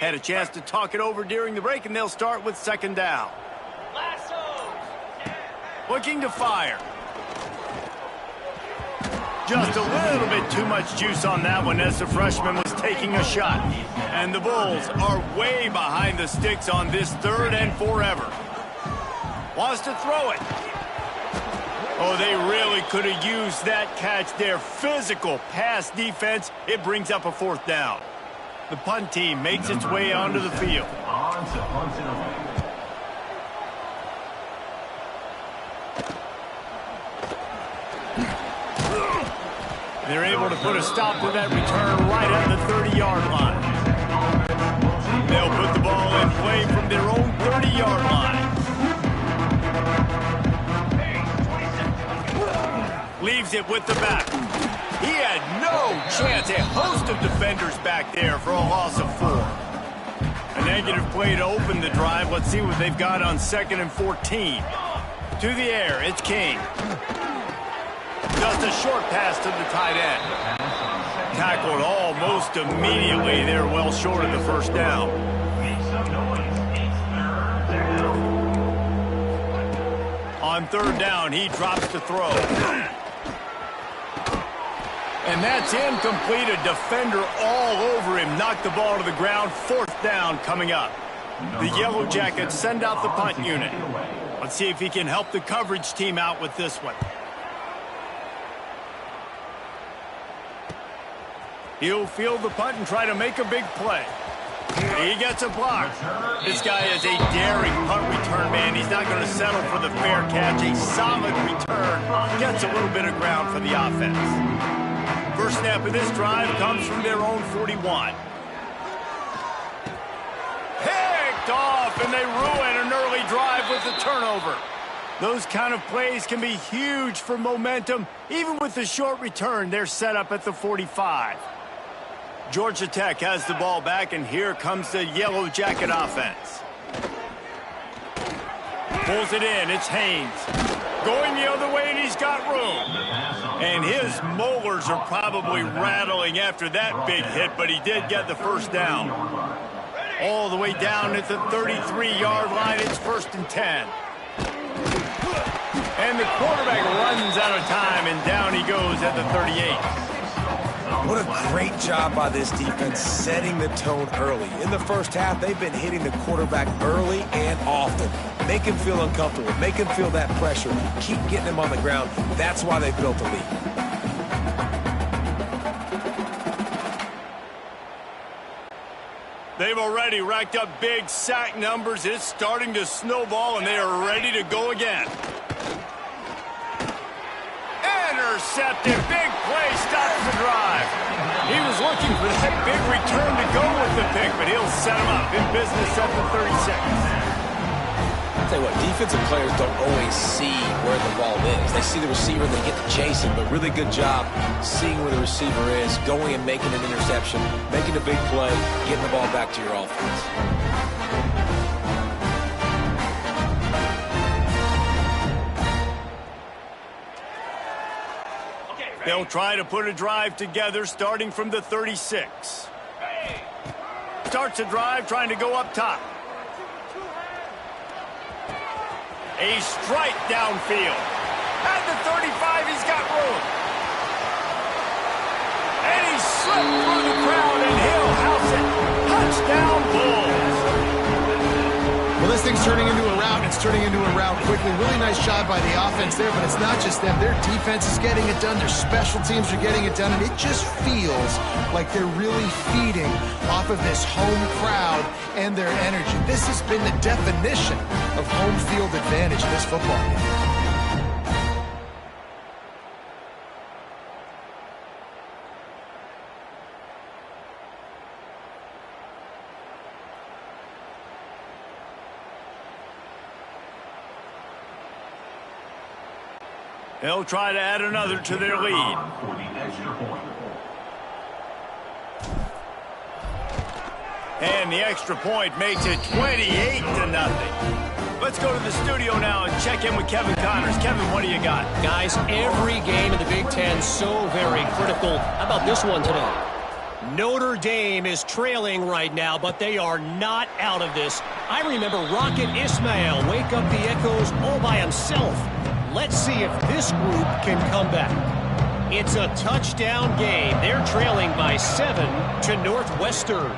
Had a chance to talk it over during the break, and they'll start with second down. Looking to fire. Just a little bit too much juice on that one as the freshman was taking a shot. And the Bulls are way behind the sticks on this third and forever. Wants to throw it. Oh, they really could have used that catch there. Physical pass defense. It brings up a fourth down. The punt team makes its way onto the field. They're able to put a stop to that return right at the 30-yard line. They'll put the ball in play from their own 30-yard line. Leaves it with the back. He had no chance. A host of defenders back there for a loss of 4. A negative play to open the drive. Let's see what they've got on 2nd and 14. To the air, it's King. Just a short pass to the tight end. Tackled almost immediately. They're well short of the first down. On third down, he drops to throw. And that's incomplete. A defender all over him. Knocked the ball to the ground. Fourth down coming up. The Yellow Jackets send out the punt unit. Let's see if he can help the coverage team out with this one. He'll field the punt and try to make a big play. He gets a block. This guy is a daring punt return man. He's not going to settle for the fair catch. A solid return. Gets a little bit of ground for the offense. First snap of this drive comes from their own 41. Picked off, and they ruin an early drive with the turnover. Those kind of plays can be huge for momentum. Even with the short return, they're set up at the 45. Georgia Tech has the ball back, and here comes the Yellow Jacket offense. Pulls it in. It's Haynes. Going the other way, and he's got room. And his molars are probably rattling after that big hit, but he did get the first down. All the way down at the 33-yard line, it's 1st and 10. And the quarterback runs out of time, and down he goes at the 38. What a great job by this defense setting the tone early. In the first half, they've been hitting the quarterback early and often. Make him feel uncomfortable. Make him feel that pressure. Keep getting him on the ground. That's why they built the lead. They've already racked up big sack numbers. It's starting to snowball, and they are ready to go again. Intercepted. Big play. Stops the drive. He was looking for that big return to go with the pick, but he'll set him up in business at the 36. I'll tell you what, defensive players don't always see where the ball is. They see the receiver, they get to chase him, but really good job seeing where the receiver is, going and making an interception, making a big play, getting the ball back to your offense. They'll try to put a drive together starting from the 36. Starts a drive trying to go up top. A strike downfield. At the 35, he's got room. And he slipped through the crowd, and he'll house it. Touchdown, Bulls. Well, this thing's turning into a rout. It's turning into a rout quickly. Really nice job by the offense there, but it's not just them. Their defense is getting it done. Their special teams are getting it done, and it just feels like they're really feeding off of this home crowd and their energy. This has been the definition of home field advantage in this football game. They'll try to add another to their lead. And the extra point makes it 28-0. Let's go to the studio now and check in with Kevin Connors. Kevin, what do you got? Guys, every game in the Big Ten so very critical. How about this one today? Notre Dame is trailing right now, but they are not out of this. I remember Rocket Ismail wake up the echoes all by himself. Let's see if this group can come back. It's a touchdown game. They're trailing by 7 to Northwestern.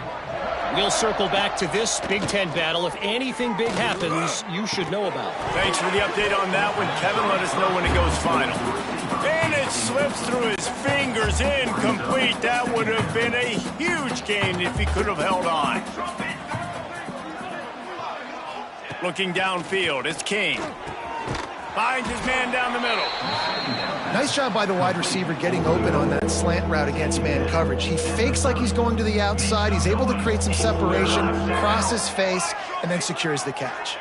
We'll circle back to this Big Ten battle. If anything big happens, you should know about. Thanks for the update on that one, Kevin. Let us know when it goes final. And it slips through his fingers, incomplete. That would have been a huge gain if he could have held on. Looking downfield, it's King. Finds his man down the middle. Nice job by the wide receiver getting open on that slant route against man coverage. He fakes like he's going to the outside. He's able to create some separation, cross his face, and then secures the catch.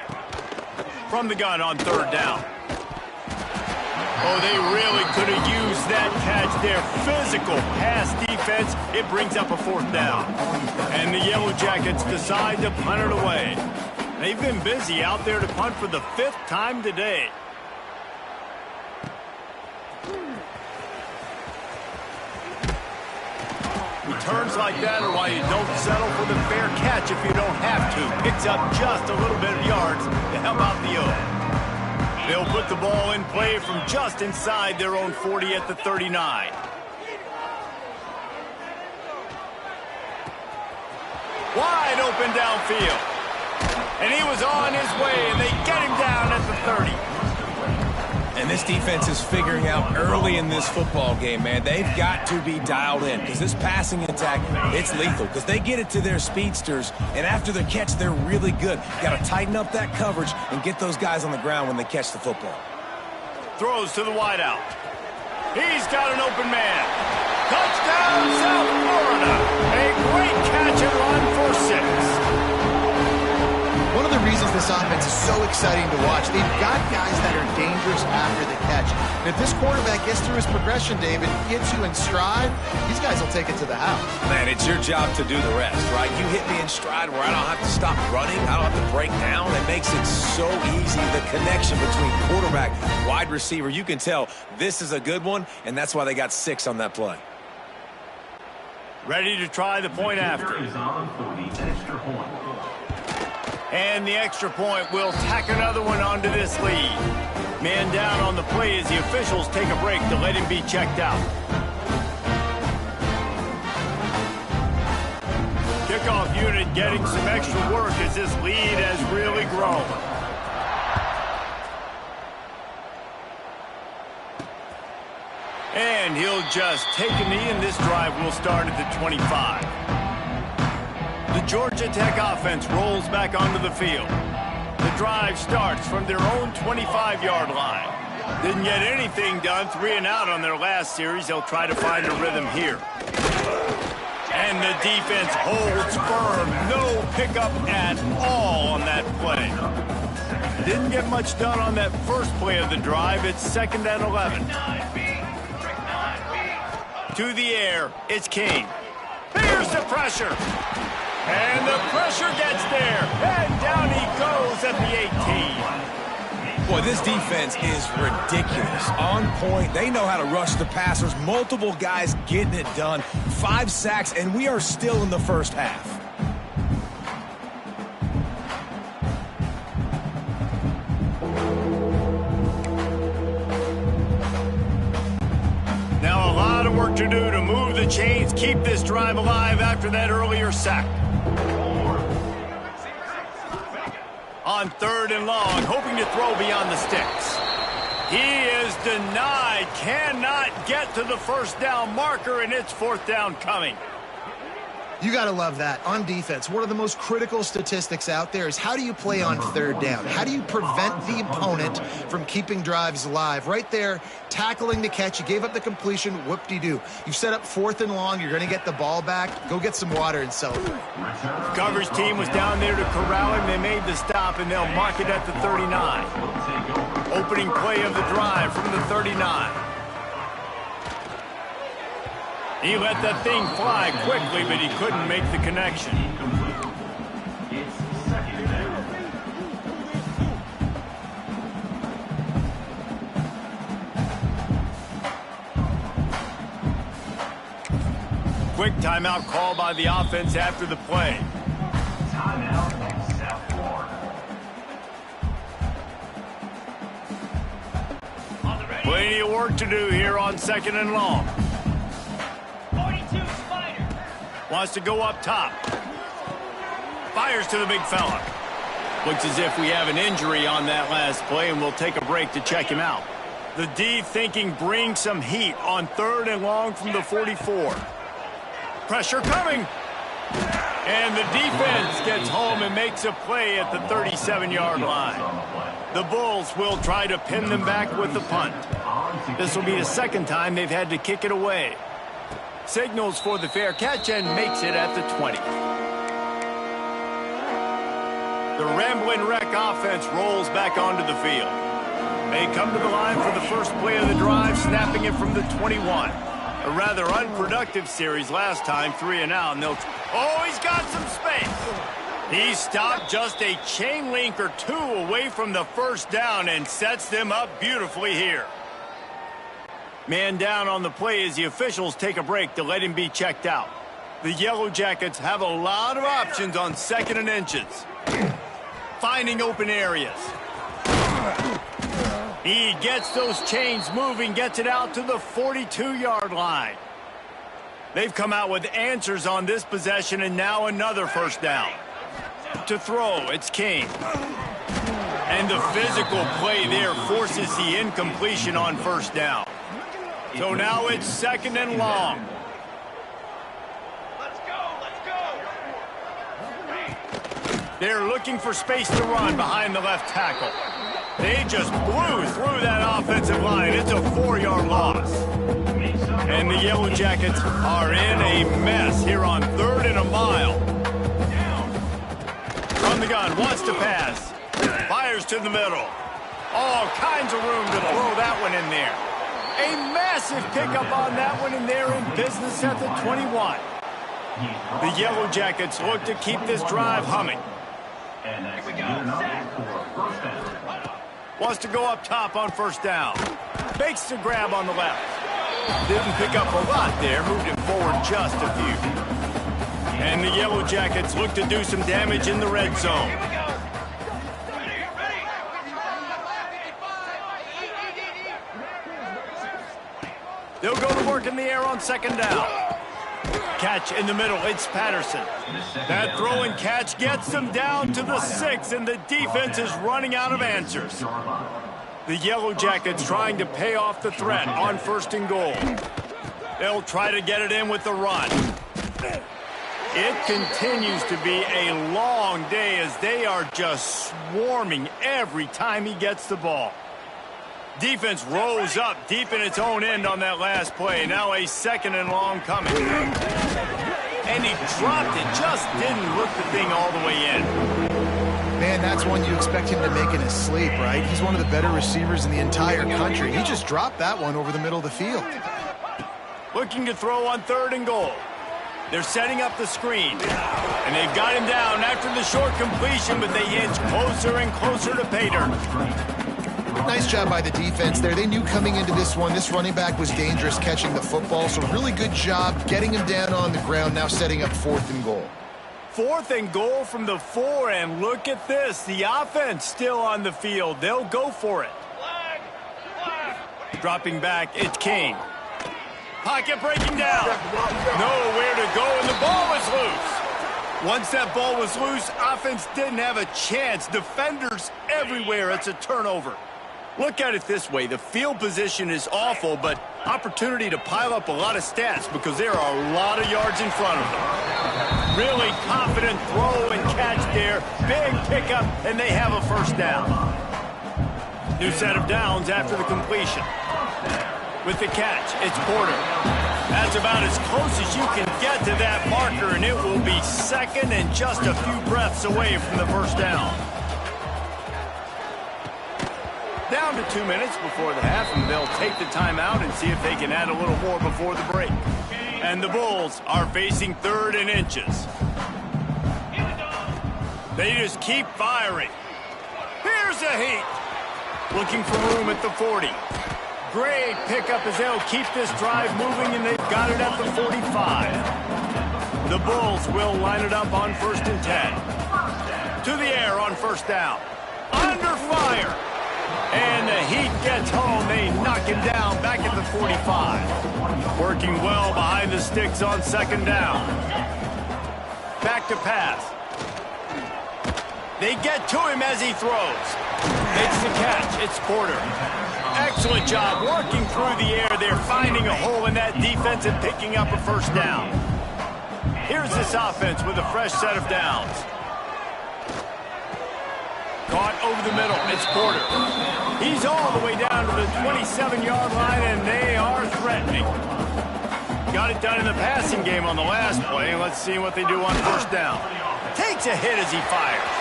From the gun on third down. Oh, they really could have used that catch there. Physical pass defense. It brings up a fourth down. And the Yellow Jackets decide to punt it away. They've been busy out there to punt for the 5th time today. Returns like that are why you don't settle for the fair catch if you don't have to. Picks up just a little bit of yards to help out the O. They'll put the ball in play from just inside their own 40 at the 39. Wide open downfield. And he was on his way, and they get him down at the 30. And this defense is figuring out early in this football game, man. They've got to be dialed in because this passing attack, it's lethal because they get it to their speedsters, and after the catch, they're really good. Got to tighten up that coverage and get those guys on the ground when they catch the football. Throws to the wideout. He's got an open man. Touchdown, South Florida. A great catch and run for 6. One of the reasons this offense is so exciting to watch, they've got guys that are dangerous after the catch. And if this quarterback gets through his progression, David, gets you in stride, these guys will take it to the house. Man, it's your job to do the rest, right? You hit me in stride where I don't have to stop running. I don't have to break down. It makes it so easy. The connection between quarterback, wide receiver, you can tell this is a good one, and that's why they got 6 on that play. Ready to try the point after. And the extra point will tack another one onto this lead. Man down on the play as the officials take a break to let him be checked out. Kickoff unit getting some extra work as this lead has really grown. And he'll just take a knee, and this drive will start at the 25. The Georgia Tech offense rolls back onto the field. The drive starts from their own 25-yard line. Didn't get anything done, 3 and out on their last series. They'll try to find a rhythm here. And the defense holds firm. No pickup at all on that play. Didn't get much done on that first play of the drive. It's 2nd and 11. To the air, it's King. Here's the pressure. And the pressure gets there. And down he goes at the 18. Boy, this defense is ridiculous. On point. They know how to rush the passers. Multiple guys getting it done. 5 sacks, and we are still in the first half. Now a lot of work to do to move the chains, keep this drive alive after that earlier sack. On 3rd and long, hoping to throw beyond the sticks. He is denied, cannot get to the first down marker, and it's 4th down coming. You got to love that. On defense, one of the most critical statistics out there is how do you play on 3rd down? How do you prevent the opponent from keeping drives alive? Right there, tackling the catch. You gave up the completion. Whoop-de-doo. You've set up 4th and long. You're going to get the ball back. Go get some water and celebrate. Coverage team was down there to corral him. They made the stop, and they'll mark it at the 39. Opening play of the drive from the 39. He let that thing fly quickly, but he couldn't make the connection. quick timeout call by the offense after the play. Plenty of work to do here on 2nd and long. 42 Spider. Wants to go up top. Fires to the big fella. Looks as if we have an injury on that last play, and we'll take a break to check him out. The D thinking bring some heat on 3rd and long from the 44. Pressure coming. And the defense gets home and makes a play at the 37-yard line. The Bulls will try to pin them back with the punt. This will be the second time they've had to kick it away. Signals for the fair catch and makes it at the 20. The Ramblin' Wreck offense rolls back onto the field. They come to the line for the first play of the drive, snapping it from the 21. A rather unproductive series last time, 3 and out, and they'll... Oh, he's got some space. He stopped just a chain link or two away from the first down and sets them up beautifully here. Man down on the play as the officials take a break to let him be checked out. The Yellow Jackets have a lot of options on 2nd and inches. Finding open areas. He gets those chains moving, gets it out to the 42-yard line. They've come out with answers on this possession, and now another first down. To throw, it's King. And the physical play there forces the incompletion on first down. So now it's 2nd and long. Let's go. They're looking for space to run behind the left tackle. They just blew through that offensive line. It's a 4-yard loss. And the Yellow Jackets are in a mess here on 3rd and a mile. From the gun, wants to pass. Fires to the middle. All kinds of room to throw that one in there. A massive pickup on that one, and they're in business at the 21. The Yellow Jackets look to keep this drive humming. Wants to go up top on first down. Makes the grab on the left. Didn't pick up a lot there, moved it forward just a few. And the Yellow Jackets look to do some damage in the red zone. They'll go to work in the air on 2nd down. Catch in the middle, it's Patterson. That throw and catch gets them down to the 6, and the defense is running out of answers. The Yellow Jackets trying to pay off the threat on 1st and goal. They'll try to get it in with the run. It continues to be a long day as they are just swarming every time he gets the ball. Defense rose up deep in its own end on that last play. Now a 2nd and long coming. And he dropped it, just didn't look the thing all the way in. Man, that's one you expect him to make in his sleep, right? He's one of the better receivers in the entire country. He just dropped that one over the middle of the field. Looking to throw on 3rd and goal. They're setting up the screen. And they've got him down after the short completion, but they inch closer and closer to pay dirt. Nice job by the defense there. They knew coming into this one, this running back was dangerous catching the football, so really good job getting him down on the ground, now setting up 4th and goal. 4th and goal from the 4, and look at this. The offense still on the field. They'll go for it. Dropping back, it's King. Pocket breaking down. Nowhere to go, and the ball is loose. Once that ball was loose, offense didn't have a chance. Defenders everywhere. It's a turnover. Look at it this way. The field position is awful, but opportunity to pile up a lot of stats because there are a lot of yards in front of them. Really confident throw and catch there. Big pickup, and they have a first down. New set of downs after the completion. With the catch, it's Porter. That's about as close as you can get to that marker, and it will be 2nd and just a few breaths away from the first down. Down to 2 minutes before the half, and they'll take the timeout and see if they can add a little more before the break. And the Bulls are facing 3rd and inches. They just keep firing. Here's a heat. Looking for room at the 40. Great pickup as they'll keep this drive moving, and they've got it at the 45. The Bulls will line it up on 1st and 10. To the air on 1st down. Under fire. And the Heat gets home. They knock him down back at the 45. Working well behind the sticks on 2nd down. Back to pass. They get to him as he throws. Makes the catch. It's Porter. Excellent job working through the air. They're finding a hole in that defense and picking up a 1st down. Here's this offense with a fresh set of downs. Caught over the middle. It's Porter. He's all the way down to the 27-yard line, and they are threatening. Got it done in the passing game on the last play. Let's see what they do on 1st down. Takes a hit as he fires.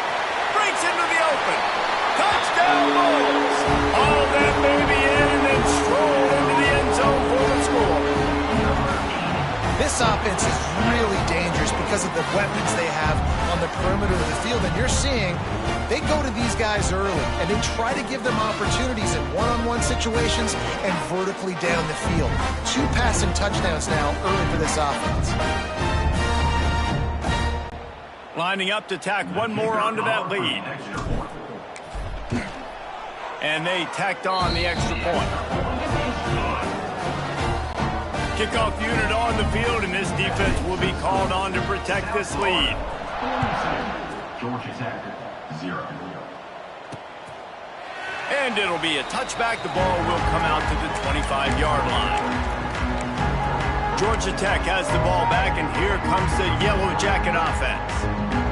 Breaks into the open. Touchdown, Bulls. All that baby in and then stroll into the end zone for the score. This offense is really dangerous because of the weapons they have on the perimeter of the field. And you're seeing they go to these guys early, and they try to give them opportunities in one-on-one situations and vertically down the field. 2 passing touchdowns now early for this offense. Lining up to tack one more onto that lead. And they tacked on the extra point. Kickoff unit on the field, and this defense will be called on to protect this lead. Georgia Tech, 0. And it'll be a touchback. The ball will come out to the 25-yard line. Georgia Tech has the ball back, and here comes the Yellow Jacket offense.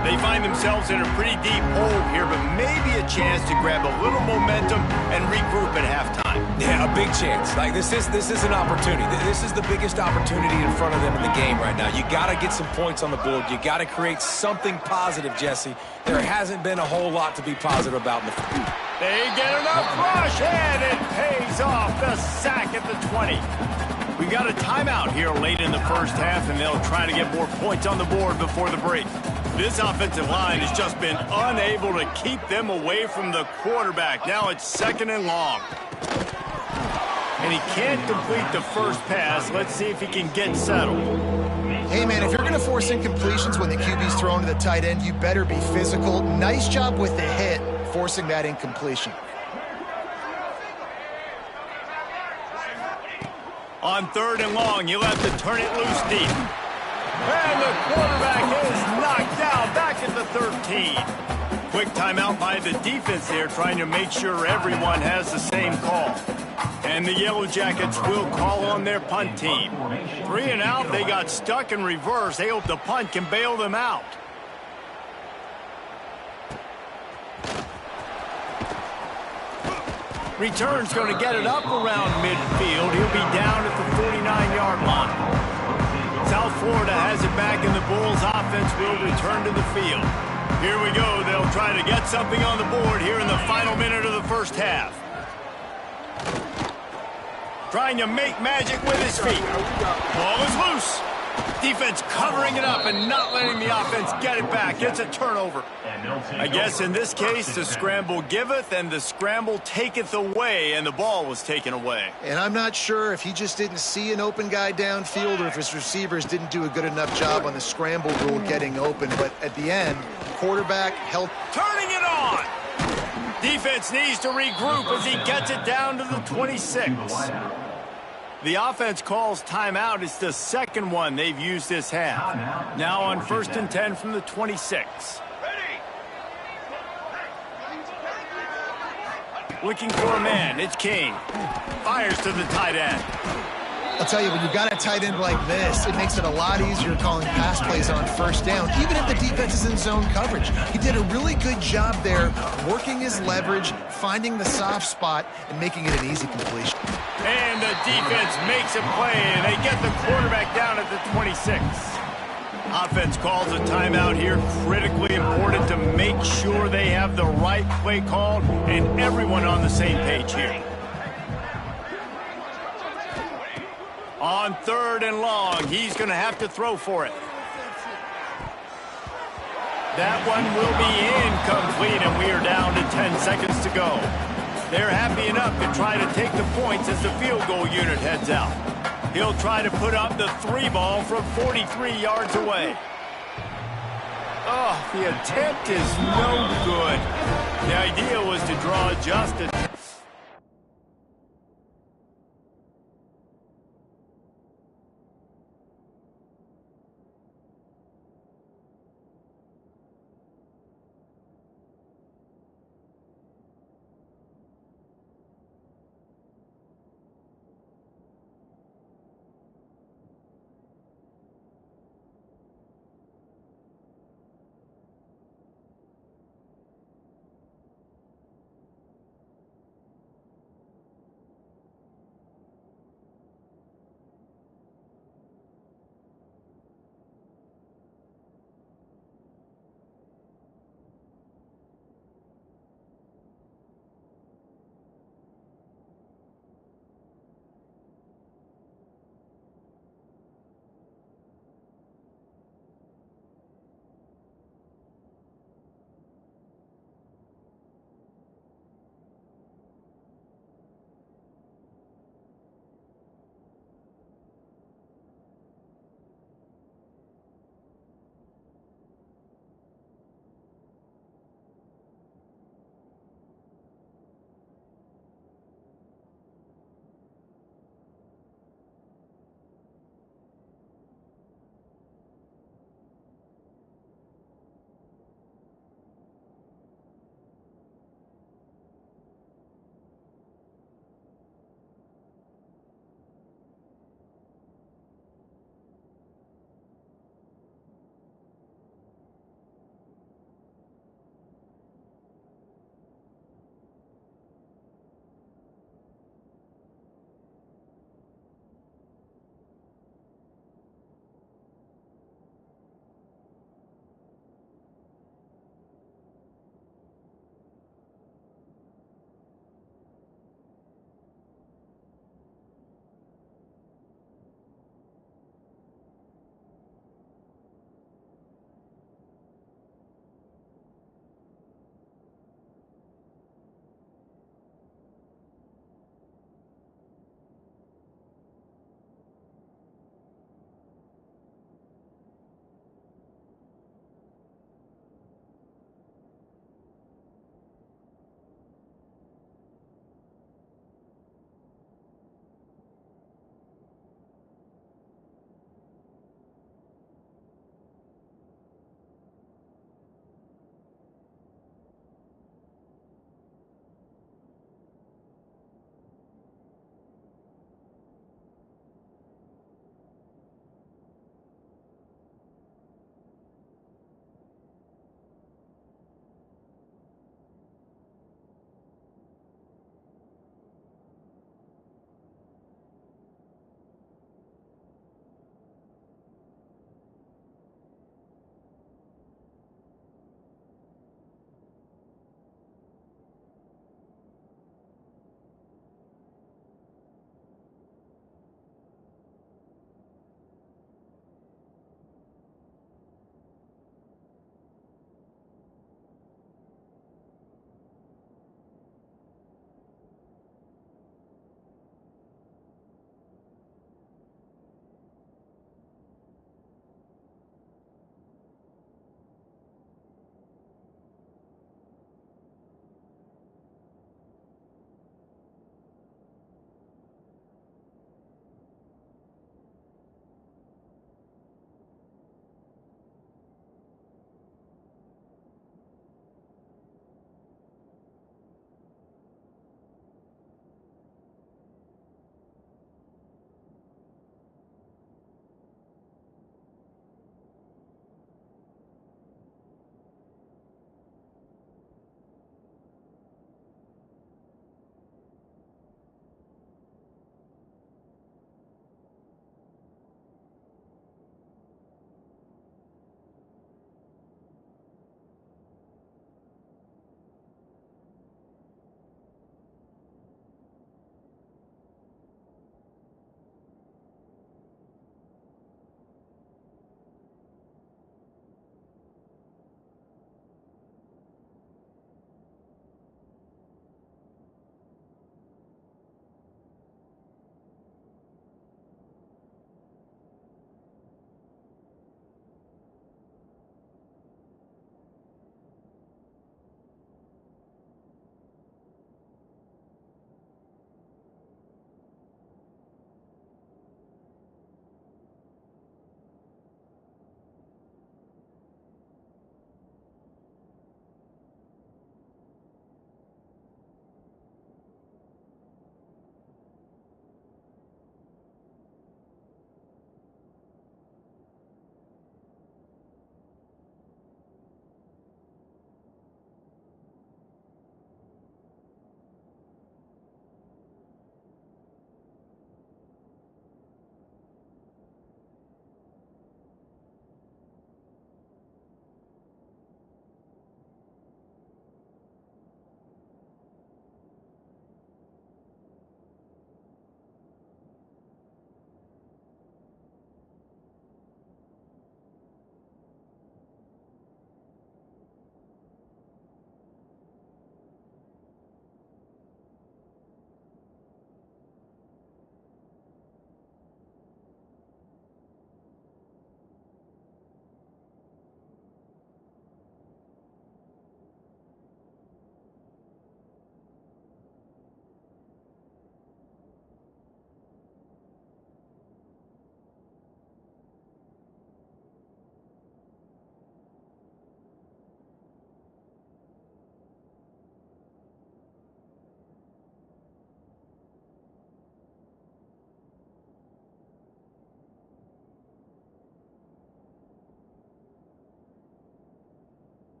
They find themselves in a pretty deep hole here, but maybe a chance to grab a little momentum and regroup at halftime. Yeah, a big chance. Like this is an opportunity. This is the biggest opportunity in front of them in the game right now. You got to get some points on the board. You got to create something positive, Jesse. There hasn't been a whole lot to be positive about in the field. They get enough rush, and it pays off. The sack at the 20. We got a timeout here late in the 1st half, and they'll try to get more points on the board before the break. This offensive line has just been unable to keep them away from the quarterback. Now it's 2nd and long. And he can't complete the first pass. Let's see if he can get settled. Hey, man, if you're going to force incompletions when the QB's thrown to the tight end, you better be physical. Nice job with the hit, forcing that incompletion. On 3rd and long, you'll have to turn it loose deep. And the quarterback is knocked down back at the 13. Quick timeout by the defense there, trying to make sure everyone has the same call. And the Yellow Jackets will call on their punt team. 3 and out, they got stuck in reverse. They hope the punt can bail them out. Return's going to get it up around midfield. He'll be down at the 49-yard line. South Florida has it back, and the Bulls offense will return to the field. Here we go. They'll try to get something on the board here in the final minute of the 1st half. Trying to make magic with his feet. Ball is loose. Defense covering it up and not letting the offense get it back. It's a turnover. I guess in this case, the scramble giveth and the scramble taketh away, and the ball was taken away. And I'm not sure if he just didn't see an open guy downfield or if his receivers didn't do a good enough job on the scramble rule getting open. But at the end, quarterback held. Turning it on. Defense needs to regroup as he gets it down to the 26. The offense calls timeout. It's the 2nd one they've used this half. Now on 1st and 10 from the 26. Looking for a man. It's King. Fires to the tight end. I'll tell you, when you've got a tight end like this, it makes it a lot easier calling pass plays on 1st down, even if the defense is in zone coverage. He did a really good job there, working his leverage, finding the soft spot, and making it an easy completion. And the defense makes a play, and they get the quarterback down at the 26. Offense calls a timeout here. Critically important to make sure they have the right play called and everyone on the same page here. On 3rd and long, he's going to have to throw for it. That one will be incomplete, and we are down to 10 seconds to go. They're happy enough to try to take the points as the field goal unit heads out. He'll try to put up the three ball from 43 yards away. Oh, the attempt is no good. The idea was to draw just a...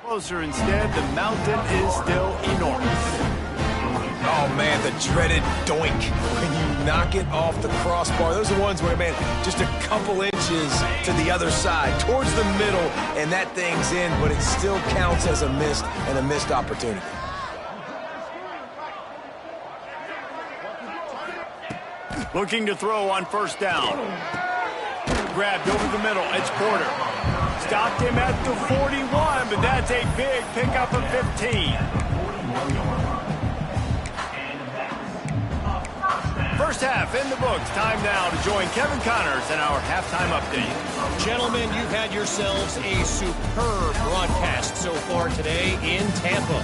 Closer instead, the mountain is still enormous. Oh, man, the dreaded doink when you knock it off the crossbar. Those are the ones where, man, just a couple inches to the other side, towards the middle, and that thing's in, but it still counts as a missed opportunity. Looking to throw on first down. Grabbed over the middle. It's Porter. Stopped him at the 41, but that's a big pickup of 15. First half in the books. Time now to join Kevin Connors in our halftime update. Gentlemen, you've had yourselves a superb broadcast so far today in Tampa.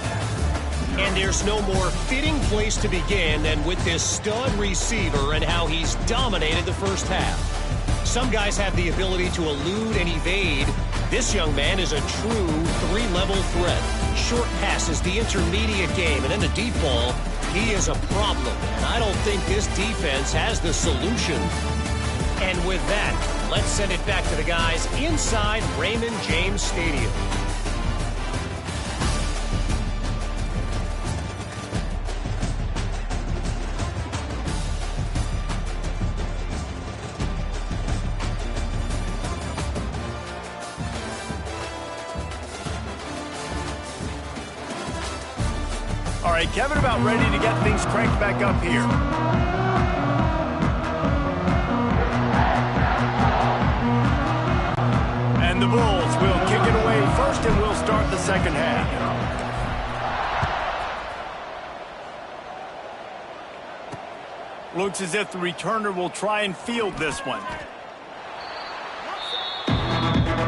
And there's no more fitting place to begin than with this stud receiver and how he's dominated the first half. Some guys have the ability to elude and evade. This young man is a true three-level threat. Short passes, the intermediate game, and in the deep ball, he is a problem. And I don't think this defense has the solution. And with that, let's send it back to the guys inside Raymond James Stadium. All right, Kevin, about ready to get things cranked back up here. And the Bulls will kick it away first, and we'll start the second half. Looks as if the returner will try and field this one.